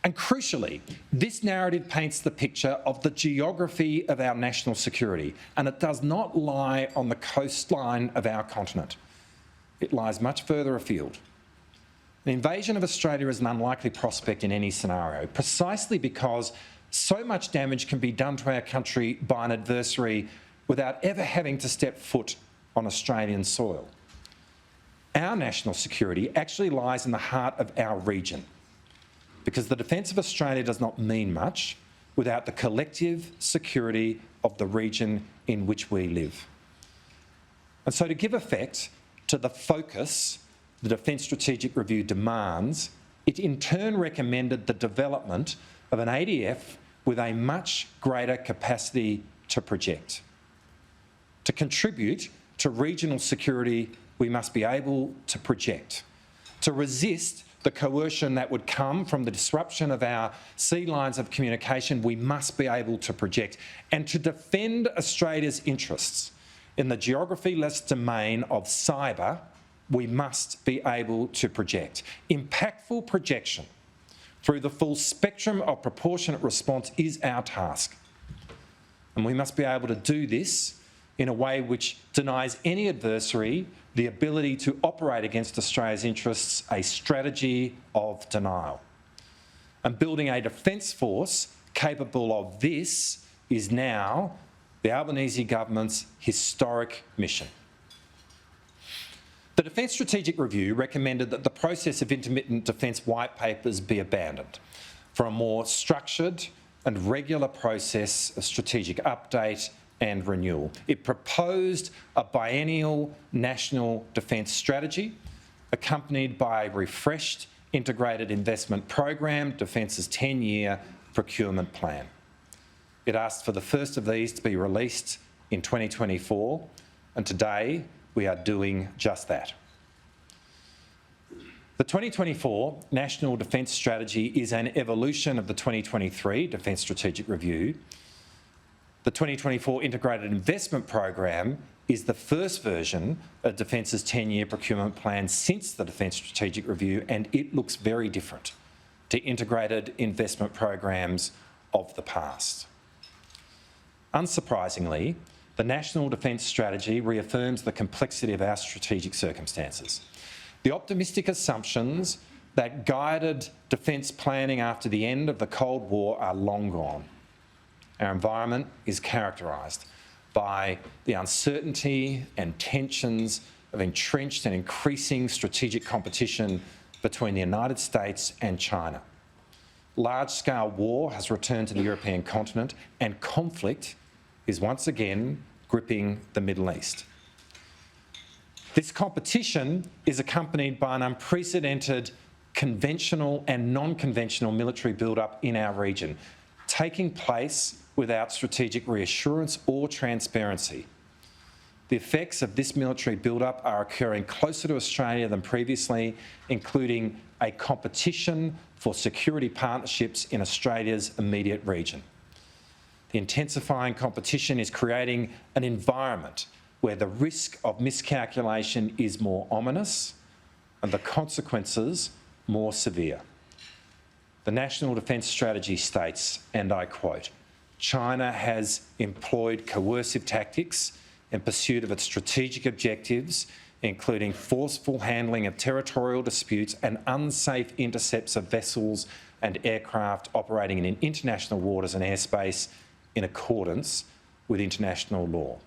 And crucially, this narrative paints the picture of the geography of our national security, and it does not lie on the coastline of our continent. It lies much further afield. An invasion of Australia is an unlikely prospect in any scenario, precisely because so much damage can be done to our country by an adversary without ever having to step foot on Australian soil. Our national security actually lies in the heart of our region, because the defence of Australia does not mean much without the collective security of the region in which we live. And so, to give effect to the focus the Defence Strategic Review demands, it in turn recommended the development of an ADF with a much greater capacity to project. To contribute to regional security, we must be able to project. To resist the coercion that would come from the disruption of our sea lines of communication, we must be able to project. And to defend Australia's interests in the geography-less domain of cyber, we must be able to project. Impactful projection through the full spectrum of proportionate response is our task. And we must be able to do this in a way which denies any adversary the ability to operate against Australia's interests, a strategy of denial. And building a defence force capable of this is now the Albanese government's historic mission. The Defence Strategic Review recommended that the process of intermittent defence white papers be abandoned for a more structured and regular process of strategic update and renewal. It proposed a biennial national defence strategy accompanied by a refreshed integrated investment program, Defence's 10-year procurement plan. It asked for the first of these to be released in 2024, and today we are doing just that. The 2024 National Defence Strategy is an evolution of the 2023 Defence Strategic Review. The 2024 Integrated Investment Program is the first version of Defence's 10-year procurement plan since the Defence Strategic Review, and it looks very different to integrated investment programs of the past. Unsurprisingly, the National Defence Strategy reaffirms the complexity of our strategic circumstances. The optimistic assumptions that guided defence planning after the end of the Cold War are long gone. Our environment is characterised by the uncertainty and tensions of entrenched and increasing strategic competition between the United States and China. Large-scale war has returned to the European continent, and conflict is once again gripping the Middle East. This competition is accompanied by an unprecedented conventional and non-conventional military build-up in our region, taking place without strategic reassurance or transparency. The effects of this military build-up are occurring closer to Australia than previously, including a competition for security partnerships in Australia's immediate region. The intensifying competition is creating an environment where the risk of miscalculation is more ominous and the consequences more severe. The National Defence Strategy states, and I quote, "China has employed coercive tactics in pursuit of its strategic objectives, including forceful handling of territorial disputes and unsafe intercepts of vessels and aircraft operating in international waters and airspace in accordance with international law."